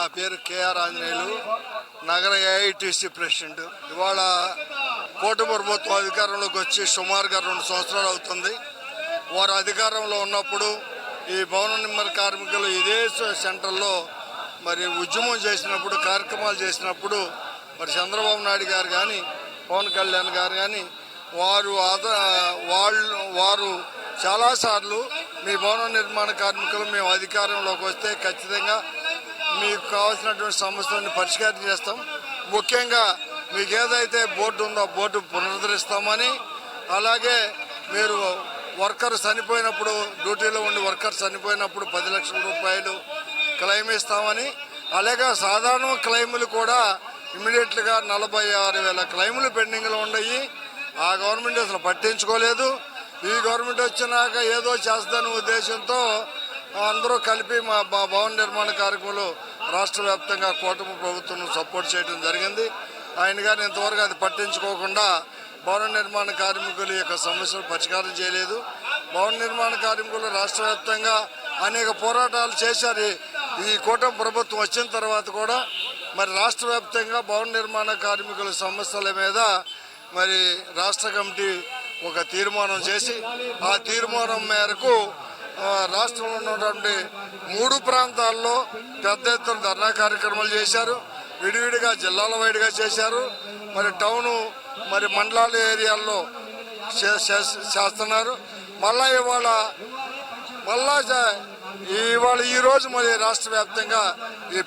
నా పేరు కేఆర్ ఆంజనేయులు, నగర ఏఐటీసీ ప్రెసిడెంట్. ఇవాళ కూటమి ప్రభుత్వం అధికారంలోకి వచ్చి సుమారుగా 2 సంవత్సరాలు అవుతుంది. వారు అధికారంలో ఉన్నప్పుడు ఈ భవన నిర్మాణ కార్మికులు ఇదే సెంటర్లో మరి ఉద్యమం చేసినప్పుడు, కార్యక్రమాలు చేసినప్పుడు మరి చంద్రబాబు నాయుడు గారు కానీ, పవన్ కళ్యాణ్ గారు కానీ వారు చాలాసార్లు మీ భవన నిర్మాణ కార్మికులు మేము అధికారంలోకి వస్తే ఖచ్చితంగా మీకు కావాల్సినటువంటి సమస్యలను పరిష్కారం చేస్తాం, ముఖ్యంగా మీకు ఏదైతే బోర్డు ఉందో బోర్డు పునరుద్ధరిస్తామని, అలాగే మీరు వర్కర్ చనిపోయినప్పుడు, డ్యూటీలో ఉండి వర్కర్ చనిపోయినప్పుడు 10 లక్షల రూపాయలు క్లెయిమ్ ఇస్తామని, అలాగే సాధారణ క్లెయిములు కూడా ఇమ్మీడియట్గా 46,000 క్లెయిములు పెండింగ్లో ఉన్నాయి. ఆ గవర్నమెంట్ అసలు పట్టించుకోలేదు. ఈ గవర్నమెంట్ వచ్చినాక ఏదో చేస్తుందనే ఉద్దేశంతో అందరూ కలిపి మా భవన నిర్మాణ కార్యక్రమాలు రాష్ట్ర వ్యాప్తంగా కూటమి ప్రభుత్వం సపోర్ట్ చేయడం జరిగింది. ఆయన గారు ఇంతవరకు అది పట్టించుకోకుండా భవన నిర్మాణ కార్మికుల యొక్క సమస్యలు పరిష్కారం చేయలేదు. భవన నిర్మాణ కార్మికులు రాష్ట్ర వ్యాప్తంగా అనేక పోరాటాలు చేశారు. ఈ కూటమి ప్రభుత్వం వచ్చిన తర్వాత కూడా మరి రాష్ట్ర వ్యాప్తంగా భవన నిర్మాణ కార్మికుల సమస్యల మీద మరి రాష్ట్ర కమిటీ ఒక తీర్మానం చేసి, ఆ తీర్మానం మేరకు రాష్ట్రంలో ఉన్నటువంటి 3 ప్రాంతాల్లో పెద్ద ఎత్తున ధర్నా కార్యక్రమాలు చేశారు. విడివిడిగా జిల్లాల వైడ్గా చేశారు. మరి టౌను మరి మండలాల ఏరియాల్లో చేస్తున్నారు. ఈరోజు మరి రాష్ట్ర వ్యాప్తంగా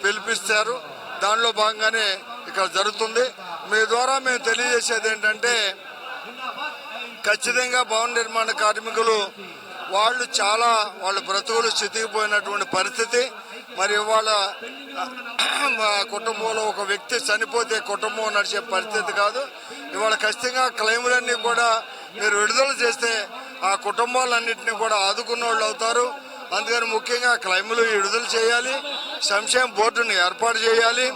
పిలిపిస్తారు. దానిలో భాగంగానే ఇక్కడ జరుగుతుంది. మీ ద్వారా మేము తెలియజేసేది ఏంటంటే, ఖచ్చితంగా భవన నిర్మాణ కార్మికులు వాళ్ళ బ్రతుకులు చితికిపోయినటువంటి పరిస్థితి. మరి వాళ్ళ కుటుంబంలో ఒక వ్యక్తి చనిపోతే కుటుంబం నడిచే పరిస్థితి కాదు. ఇవాళ ఖచ్చితంగా క్లెయిములన్నీ కూడా మీరు విడుదల చేస్తే ఆ కుటుంబాలన్నింటినీ కూడా ఆదుకున్న వాళ్ళు అవుతారు. అందుకని ముఖ్యంగా క్లెయిములు విడుదల చేయాలి, సంక్షేమ బోర్డుని ఏర్పాటు చేయాలి,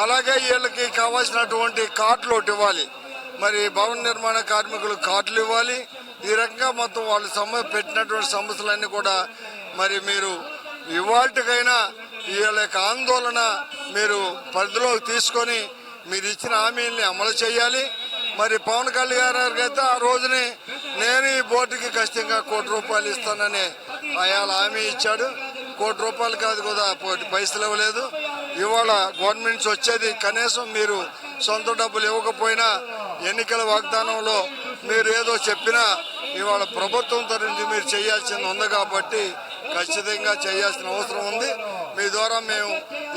అలాగే వీళ్ళకి కావాల్సినటువంటి కార్డులు ఒకటి ఇవ్వాలి. మరి భవన నిర్మాణ కార్మికులు కార్డులు ఇవ్వాలి. ఈ రకంగా మొత్తం వాళ్ళు పెట్టినటువంటి సమస్యలన్నీ కూడా మరి మీరు ఇవాళకైనా వీళ్ళ యొక్క ఆందోళన మీరు పరిధిలోకి తీసుకొని మీరు ఇచ్చిన హామీల్ని అమలు చేయాలి. మరి పవన్ కళ్యాణ్ గారికి అయితే ఆ రోజుని నేను ఈ బోర్డుకి ఖచ్చితంగా ₹1,00,00,000 ఇస్తానని ఆయన హామీ ఇచ్చాడు. ₹1,00,00,000 కాదు కదా, పైసలు ఇవ్వలేదు. ఇవాళ గవర్నమెంట్ నుంచి వచ్చేది కనీసం మీరు సొంత డబ్బులు ఇవ్వకపోయినా, ఎన్నికల వాగ్దానంలో మీరు ఏదో చెప్పినా ఇవాళ ప్రభుత్వం తరఫు మీరు చేయాల్సింది ఉంది కాబట్టి ఖచ్చితంగా చేయాల్సిన అవసరం ఉంది. మీ ద్వారా మేము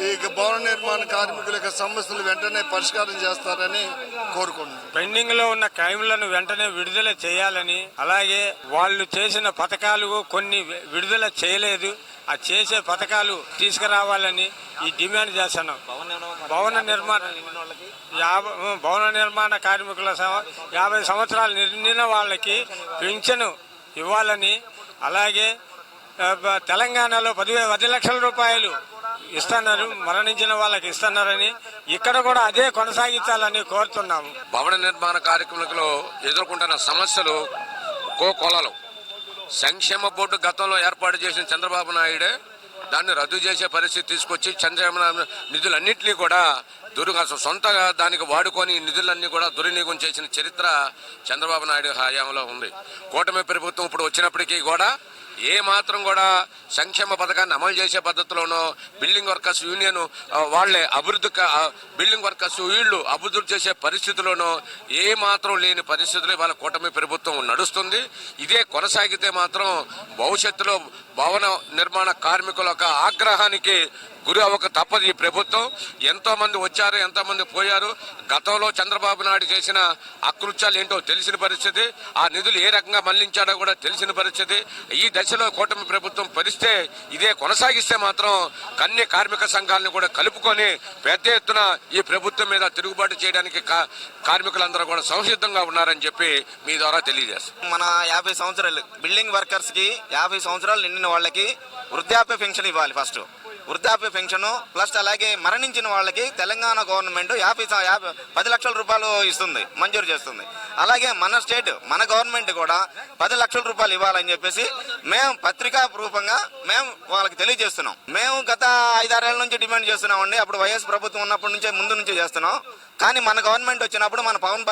ఈ భవన నిర్మాణ కార్మికుల యొక్క సమస్యలు వెంటనే పరిష్కారం చేస్తారని కోరుకుంటున్నాం. పెండింగ్ లో ఉన్న క్లెయిమ్లను వెంటనే విడుదల చేయాలని, అలాగే వాళ్ళు చేసిన పథకాలు కొన్ని విడుదల చేయలేదు, ఆ చేసే పథకాలు తీసుకురావాలని ఈ డిమాండ్ చేస్తున్నాం. భవన నిర్మాణ కార్మికుల 50 సంవత్సరాలు నిండిన వాళ్ళకి పింఛను ఇవ్వాలని, అలాగే తెలంగాణలో 10 లక్షల రూపాయలు ఇస్తున్నారు, మరణించిన వాళ్ళకి ఇస్తున్నారని, ఇక్కడ కూడా అదే కొనసాగించాలని కోరుతున్నాము. భవన నిర్మాణ కార్మికులు ఎదుర్కొంటున్న సమస్యలు కోకొలలు. సంక్షేమ బోర్డు గతంలో ఏర్పాటు చేసిన చంద్రబాబు నాయుడే దాన్ని రద్దు చేసే పరిస్థితి తీసుకొచ్చి సంక్షేమ నిధులన్నింటినీ కూడా సొంతగా దానికి వాడుకొని నిధులన్నీ కూడా దుర్వినియోగం చేసిన చరిత్ర చంద్రబాబు నాయుడు హయాంలో ఉంది. కూటమి ప్రభుత్వం ఇప్పుడు వచ్చినప్పటికీ కూడా ఏ మాత్రం కూడా సంక్షేమ పథకాన్ని అమలు చేసే పద్ధతిలోనో, బిల్డింగ్ వర్కర్స్ యూనియన్ వాళ్లే బిల్డింగ్ వర్కర్స్ వీళ్ళు అభివృద్ధి చేసే పరిస్థితిలోనో ఏ మాత్రం లేని పరిస్థితులు వాళ్ళ కూటమి ప్రభుత్వం నడుస్తుంది. ఇదే కొనసాగితే మాత్రం భవిష్యత్తులో భవన నిర్మాణ కార్మికుల యొక్క ఆగ్రహానికి గురి అవ్వక తప్పదు. ఈ ప్రభుత్వం ఎంతో మంది వచ్చారు, ఎంతో మంది పోయారు. గతంలో చంద్రబాబు నాయుడు చేసిన అకృత్యాలు ఏంటో తెలిసిన పరిస్థితి, ఆ నిధులు ఏ రకంగా మళ్లించాడో కూడా తెలిసిన పరిస్థితి. ఈ దశలో కూటమి ప్రభుత్వం పరిస్తే ఇదే కొనసాగిస్తే మాత్రం కన్య కార్మిక సంఘాలను కూడా కలుపుకొని పెద్ద ఎత్తున ఈ ప్రభుత్వం మీద తిరుగుబాటు చేయడానికి కార్మికులందరూ కూడా సంసిద్ధంగా ఉన్నారని చెప్పి మీ ద్వారా తెలియజేస్తాం. మన 50 సంవత్సరాలు బిల్డింగ్ వర్కర్స్ కి 50 సంవత్సరాలు నిండిన వాళ్ళకి వృద్ధాప్య పెన్షన్ ఇవ్వాలి. ఫస్ట్ వృద్ధాప్య పెన్షన్ ప్లస్ అలాగే మరణించిన వాళ్ళకి తెలంగాణ గవర్నమెంట్ 10 లక్షల రూపాయలు ఇస్తుంది, మంజూరు చేస్తుంది. అలాగే మన స్టేట్ మన గవర్నమెంట్ కూడా 10 లక్షల రూపాయలు ఇవ్వాలని చెప్పేసి మేము పత్రికా రూపంగా మేము వాళ్ళకి తెలియజేస్తున్నాం. మేము గత 5-6 ఏళ్ల నుంచి డిమాండ్ చేస్తున్నామండి. అప్పుడు వైఎస్ ప్రభుత్వం ఉన్నప్పటి నుంచే ముందు నుంచే చేస్తున్నాం. కానీ మన గవర్నమెంట్ వచ్చినప్పుడు మన పవన్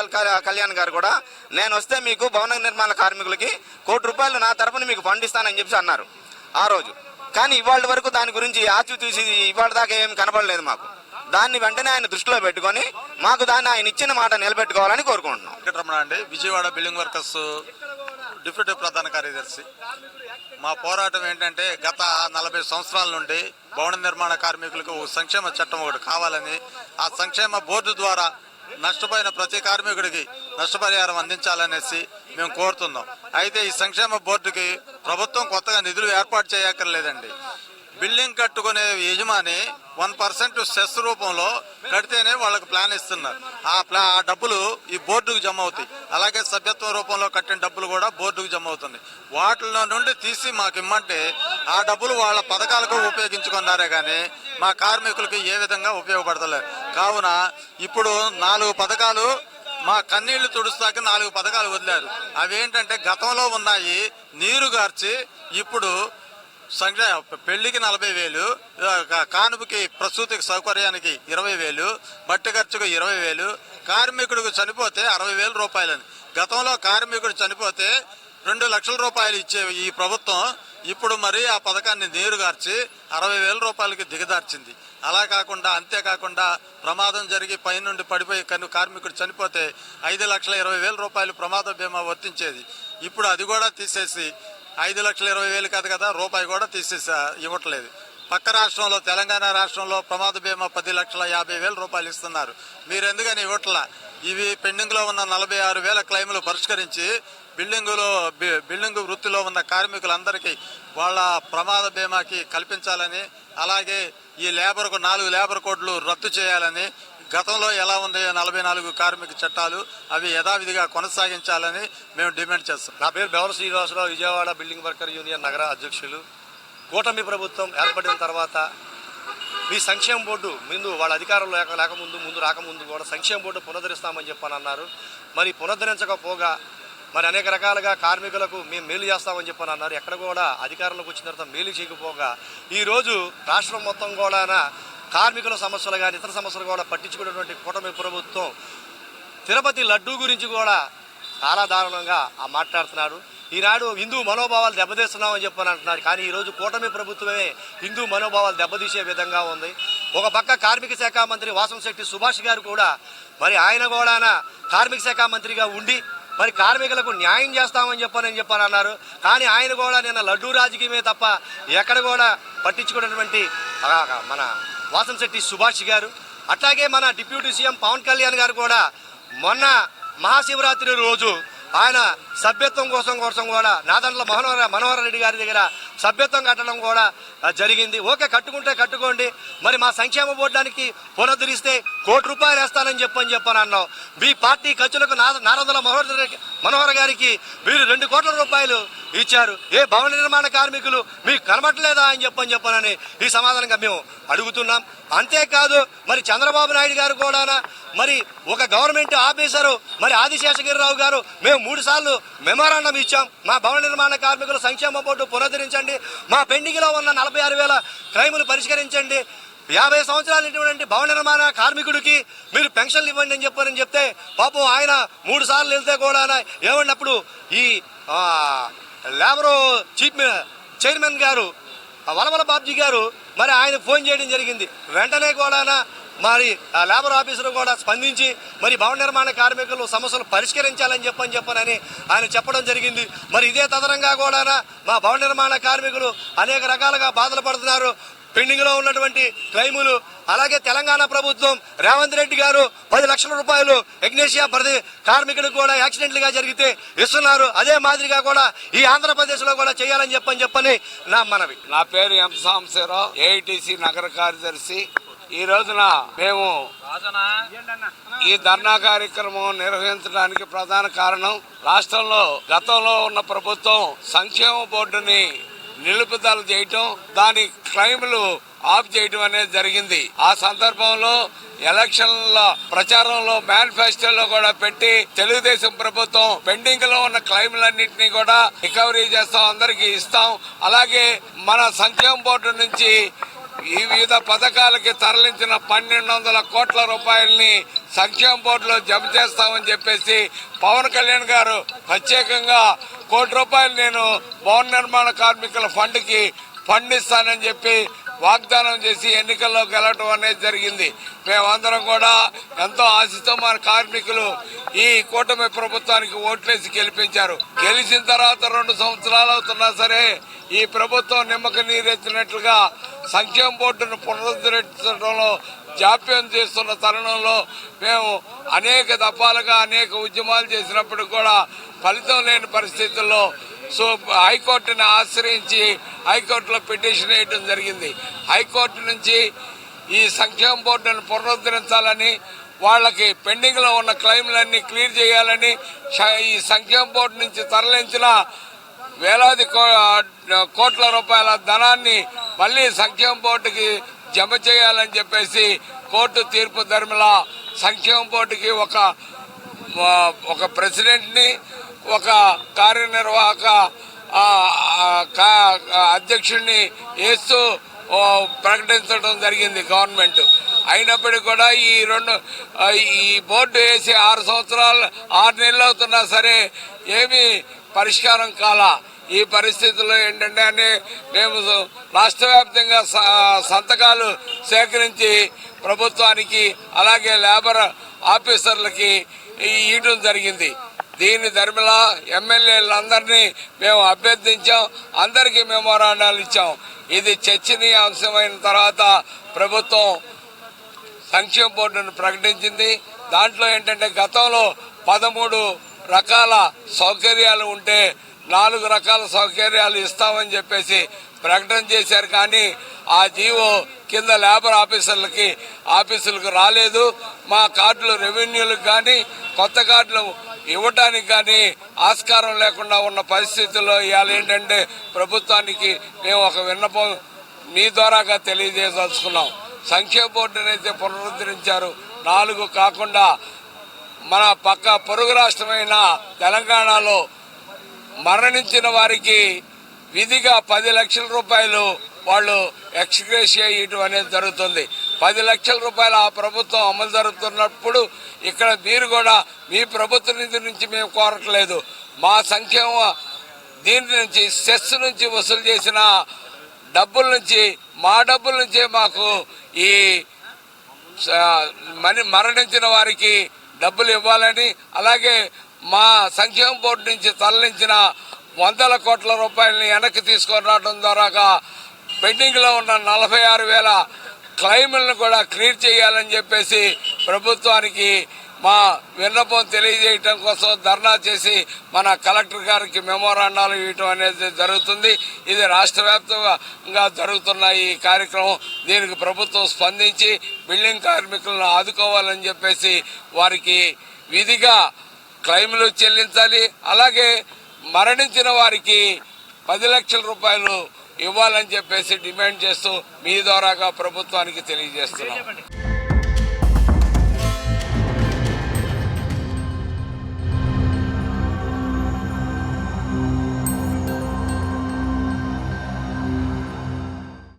కళ్యాణ్ గారు కూడా నేను వస్తే మీకు భవన నిర్మాణ కార్మికులకి ₹1 కోటి నా తరపున మీకు ఫండ్ ఇస్తానని చెప్పి అన్నారు ఆ రోజు. కానీ ఇవాళ వరకు దాని గురించి ఆచితూచి ఇవాళ దాకా ఏం కనపడలేదు మాకు. దాన్ని వెంటనే ఆయన దృష్టిలో పెట్టుకొని మాకు దాన్ని ఆయన ఇచ్చిన మాట నిలబెట్టుకోవాలని కోరుకుంటున్నాం. వెంకటరమణ అండి, విజయవాడ బిల్డింగ్ వర్కర్స్ డిప్యూటీ ప్రధాన కార్యదర్శి. మా పోరాటం ఏంటంటే గత 40 సంవత్సరాల నుండి భవన నిర్మాణ కార్మికులకు సంక్షేమ చట్టం ఒకటి కావాలని, ఆ సంక్షేమ బోర్డు ద్వారా నష్టపోయిన ప్రతి కార్మికుడికి నష్టపరిహారం అందించాలనేసి మేము కోరుతున్నాం. అయితే ఈ సంక్షేమ బోర్డుకి ప్రభుత్వం కొత్తగా నిధులు ఏర్పాటు చేయక్కర్లేదండి. బిల్డింగ్ కట్టుకునే యజమాని 1% సెస్ రూపంలో కడితేనే వాళ్ళకి ప్లాన్ ఇస్తున్నారు. ఆ డబ్బులు ఈ బోర్డుకు జమ అవుతాయి. అలాగే సభ్యత్వ రూపంలో కట్టిన డబ్బులు కూడా బోర్డుకు జమ అవుతుంది. వాటిలో నుండి తీసి మాకు ఇమ్మంటే ఆ డబ్బులు వాళ్ళ పథకాలకు ఉపయోగించుకున్నారే కానీ మా కార్మికులకి ఏ విధంగా ఉపయోగపడతలేదు. కావున ఇప్పుడు 4 పథకాలు మా కన్నీళ్లు తుడుస్తాక 4 పథకాలు వదిలారు. అవేంటంటే గతంలో ఉన్నాయి నీరు గార్చి ఇప్పుడు పెళ్లికి 40,000, కానుపుకి ప్రసూతి సౌకర్యానికి 20,000, బట్టి ఖర్చుకు 20,000, కార్మికుడికి చనిపోతే 60,000 రూపాయలని. గతంలో కార్మికుడు చనిపోతే 2 లక్షల రూపాయలు ఇచ్చే ఈ ప్రభుత్వం ఇప్పుడు మరి ఆ పథకాన్ని నీరుగార్చి 60,000 రూపాయలకి దిగదార్చింది. అలా కాకుండా అంతేకాకుండా ప్రమాదం జరిగి పైనుండి పడిపోయి కార్మికుడు చనిపోతే 5,20,000 రూపాయలు ప్రమాద బీమా వర్తించేది. ఇప్పుడు అది కూడా తీసేసి 5,20,000 కాదు కదా, రూపాయి కూడా తీసేసి ఇవ్వట్లేదు. పక్క రాష్ట్రంలో తెలంగాణ రాష్ట్రంలో ప్రమాద బీమా 10,50,000 రూపాయలు ఇస్తున్నారు. మీరు ఎందుకని ఇవ్వట్లా? ఇవి పెండింగ్లో ఉన్న 46,000 క్లెయిములు పరిష్కరించి బిల్డింగు వృత్తిలో ఉన్న కార్మికులందరికీ వాళ్ళ ప్రమాద బీమాకి కల్పించాలని, అలాగే ఈ లేబర్కు 4 లేబర్ కోడ్లు రద్దు చేయాలని, గతంలో ఎలా ఉన్నాయో 44 కార్మిక చట్టాలు అవి యథావిధిగా కొనసాగించాలని మేము డిమాండ్ చేస్తాం. నా పేరు Bevara Srinivasarao, Vijayawada building worker union నగర అధ్యక్షులు. కూటమి ప్రభుత్వం ఏర్పడిన తర్వాత మీ సంక్షేమ బోర్డు వాళ్ళ అధికారంలో రాకముందు కూడా సంక్షేమ బోర్డు పునరుద్ధరిస్తామని చెప్పని అన్నారు. మరి పునరుద్ధరించకపోగా మరి అనేక రకాలుగా కార్మికులకు మేము మేలు చేస్తామని చెప్పని అన్నారు. ఎక్కడ కూడా అధికారంలోకి వచ్చిన తర్వాత మేలు చేయకపోగా ఈరోజు రాష్ట్రం మొత్తం కూడా కార్మికుల సమస్యలు కానీ ఇతర సమస్యలు కూడా పట్టించుకునేటువంటి కూటమి ప్రభుత్వం తిరుపతి లడ్డూ గురించి కూడా చాలా దారుణంగా మాట్లాడుతున్నారు. ఈనాడు హిందూ మనోభావాలు దెబ్బతీస్తున్నామని చెప్పని అంటున్నారు. కానీ ఈరోజు కూటమి ప్రభుత్వమే హిందూ మనోభావాలు దెబ్బతీసే విధంగా ఉంది. ఒక పక్క కార్మిక శాఖ మంత్రి వాసంశెట్టి సుభాష్ గారు కూడా మరి ఆయన కూడా కార్మిక శాఖ మంత్రిగా ఉండి మరి కార్మికులకు న్యాయం చేస్తామని చెప్పని అన్నారు. కానీ ఆయన కూడా నిన్న లడ్డూ రాజకీయమే తప్ప ఎక్కడ కూడా పట్టించుకున్నటువంటి మన వాసంశెట్టి సుభాష్ గారు, అట్లాగే మన డిప్యూటీ సీఎం పవన్ కళ్యాణ్ గారు కూడా మొన్న మహాశివరాత్రి రోజు ఆయన సభ్యత్వం కోసం కూడా నాదండ్ల మనోహర్ రెడ్డి గారి దగ్గర సభ్యత్వం కట్టడం కూడా జరిగింది. ఓకే, కట్టుకోండి, మరి మా సంక్షేమ బోర్డానికి పునరుద్ధరిస్తే ₹1 కోటి వేస్తానని చెప్పని అన్నావు. మీ పార్టీ ఖర్చులకు నాదండ్ల మనోహర్ గారికి మీరు ₹2 కోట్ల ఇచ్చారు. ఏ భవన నిర్మాణ కార్మికులు మీకు కనబట్టలేదా అని చెప్పని ఈ సమాధానంగా మేము అడుగుతున్నాం. అంతేకాదు మరి చంద్రబాబు నాయుడు గారు కూడా మరి ఒక గవర్నమెంట్ ఆఫీసరు మరి ఆదిశేషగిరిరావు గారు మేము 3 సార్లు మెమోరాండం ఇచ్చాం. మా భవన నిర్మాణ కార్మికుల సంక్షేమ బోర్డు పునరుద్ధరించండి, మా పెండింగ్లో ఉన్న 46,000 క్లెయిములు పరిష్కరించండి, 50 సంవత్సరాలు ఇటువంటి భవన నిర్మాణ కార్మికుడికి మీరు పెన్షన్లు ఇవ్వండి అని చెప్తే పాపం ఆయన 3 సార్లు వెళ్తే కూడా ఏమన్నప్పుడు ఈ లేబర్ చైర్మన్ గారు వలవల బాబ్జీ గారు మరి ఆయన ఫోన్ చేయడం జరిగింది. వెంటనే కూడా మరి లేబర్ ఆఫీసర్ కూడా స్పందించి మరి భవన నిర్మాణ కార్మికులు సమస్యలు పరిష్కరించాలని చెప్పని ఆయన చెప్పడం జరిగింది. మరి ఇదే తదనంగా కూడా మా భవన నిర్మాణ కార్మికులు అనేక రకాలుగా బాధలు పడుతున్నారు. పెండింగ్లో ఉన్నటువంటి క్లెయిములు, అలాగే తెలంగాణ ప్రభుత్వం రేవంత్ రెడ్డి గారు 10 లక్షల రూపాయలు ఎగ్నేషియా ప్రతి కార్మికుడికి కూడా యాక్సిడెంట్లుగా జరిగితే ఇస్తున్నారు. అదే మాదిరిగా కూడా ఈ ఆంధ్రప్రదేశ్లో కూడా చేయాలని చెప్పని నా మనవి. నా పేరు ఎం సాంబశివరావు, ఏఐటీసీ నగర కార్యదర్శి. ఈ రోజున మేము ఈ ధర్నా కార్యక్రమం నిర్వహించడానికి ప్రధాన కారణం రాష్ట్రంలో గతంలో ఉన్న ప్రభుత్వం సంక్షేమ బోర్డుని నిలుపుదల చేయటం, దాని క్లెయిములు ఆఫ్ చేయడం అనేది జరిగింది. ఆ సందర్భంలో ఎలక్షన్ల ప్రచారంలో మేనిఫెస్టోలో కూడా పెట్టి తెలుగుదేశం ప్రభుత్వం పెండింగ్ లో ఉన్న క్లెయిమ్లన్నింటినీ కూడా రికవరీ చేస్తాం, అందరికీ ఇస్తాం. అలాగే మన సంక్షేమ బోర్డు నుంచి ఈ వివిధ పథకాలకి తరలించిన 1200 కోట్ల రూపాయలని సంక్షేమ బోర్డులో జమ చేస్తామని చెప్పేసి పవన్ కళ్యాణ్ గారు ప్రత్యేకంగా ₹1 కోటి నేను భవన నిర్మాణ కార్మికుల ఫండ్ ఇస్తానని చెప్పి వాగ్దానం చేసి ఎన్నికల్లో గెలవడం అనేది జరిగింది. మేమందరం కూడా ఎంతో ఆశతో మన కార్మికులు ఈ కూటమి ప్రభుత్వానికి ఓట్లేసి గెలిపించారు. గెలిచిన తర్వాత 2 సంవత్సరాలు అవుతున్నా సరే ఈ ప్రభుత్వం నిమ్మక నీరెత్తినట్లుగా సంక్షేమ బోర్డును పునరుద్ధరించడంలో జాప్యం చేస్తున్న తరుణంలో మేము అనేక దఫాలుగా అనేక ఉద్యమాలు చేసినప్పుడు కూడా ఫలితం లేని పరిస్థితుల్లో హైకోర్టుని ఆశ్రయించి హైకోర్టులో పిటిషన్ వేయడం జరిగింది. హైకోర్టు నుంచి ఈ సంక్షేమ బోర్డును పునరుద్ధరించాలని, వాళ్ళకి పెండింగ్ లో ఉన్న క్లెయిమ్లన్నీ క్లియర్ చేయాలని, ఈ సంక్షేమ బోర్డు నుంచి తరలించిన వేలాది కోట్ల రూపాయల ధనాన్ని మళ్ళీ సంక్షేమ బోర్డుకి జమ చేయాలని చెప్పేసి కోర్టు తీర్పు ధర్మలా సంక్షేమ బోర్డుకి ఒక ప్రెసిడెంట్ ని, ఒక కార్యనిర్వాహక అధ్యక్షుడిని వేస్తూ ప్రకటించడం జరిగింది గవర్నమెంట్. అయినప్పటికీ కూడా ఈ బోర్డు వేసి 6 నెలలు అవుతున్నా సరే ఏమీ పరిష్కారం కాలా. ఈ పరిస్థితుల్లో ఏంటంటే మేము రాష్ట్ర వ్యాప్తంగా సంతకాలు సేకరించి ప్రభుత్వానికి అలాగే లేబర్ ఆఫీసర్లకి ఇవ్వడం జరిగింది. దీని ధర్మిలా ఎమ్మెల్యేలందరినీ మేము అభ్యర్థించాం, అందరికీ మెమోరాండాలు ఇచ్చాం. ఇది చర్చనీయాంశమైన తర్వాత ప్రభుత్వం సంక్షేమ బోర్డును ప్రకటించింది. దాంట్లో ఏంటంటే గతంలో 13 రకాల సౌకర్యాలు ఉంటే 4 రకాల సౌకర్యాలు ఇస్తామని చెప్పేసి ప్రకటన చేశారు. కానీ ఆ జీవో కింద లేబర్ ఆఫీసులకు రాలేదు. మా కార్డులు రెవెన్యూలకు కానీ కొత్త కార్డులు ఇవ్వటానికి కానీ ఆస్కారం లేకుండా ఉన్న పరిస్థితుల్లో ఇవాళ ఏంటంటే ప్రభుత్వానికి మేము ఒక విన్నపం మీ ద్వారాగా తెలియజేయదలుచుకున్నాం. సంక్షేమ బోర్డుని అయితే పునరుద్ధరించారు, 4 కాకుండా మన పక్క పొరుగు రాష్ట్రమైన తెలంగాణలో మరణించిన వారికి విధిగా 10 లక్షల రూపాయలు వాళ్ళు ఎక్స్గ్రేషియా ఇవ్వడం అనేది జరుగుతుంది. 10 లక్షల రూపాయలు ఆ ప్రభుత్వం అమలు జరుగుతున్నప్పుడు ఇక్కడ మీరు కూడా మీ ప్రభుత్వ నిధి నుంచి మేము కోరట్లేదు, మా సంక్షేమ దీని నుంచి సెస్ నుంచి వసూలు చేసిన డబ్బుల నుంచి మా డబ్బుల నుంచే మాకు ఈ మరణించిన వారికి డబ్బులు ఇవ్వాలని, అలాగే మా సంక్షేమ బోర్డు నుంచి తరలించిన 100 కోట్ల రూపాయలని వెనక్కి తీసుకొని రావడం ద్వారా పెండింగ్ లో ఉన్న 46,000 క్లెయిమ్లను కూడా క్లియర్ చేయాలని చెప్పేసి ప్రభుత్వానికి మా విన్నపం తెలియజేయటం కోసం ధర్నా చేసి మన కలెక్టర్ గారికి మెమోరాండాలు ఇవ్వటం అనేది జరుగుతుంది. ఇది రాష్ట్ర వ్యాప్తంగా జరుగుతున్న ఈ కార్యక్రమం. దీనికి ప్రభుత్వం స్పందించి బిల్డింగ్ కార్మికులను ఆదుకోవాలని చెప్పేసి వారికి విధిగా క్లెయిమ్లు చెల్లించాలి, అలాగే మరణించిన వారికి 10 లక్షల రూపాయలు ఇవ్వాలని చెప్పేసి డిమాండ్ చేస్తూ మీ ద్వారాగా ప్రభుత్వానికి తెలియజేస్తున్నాం.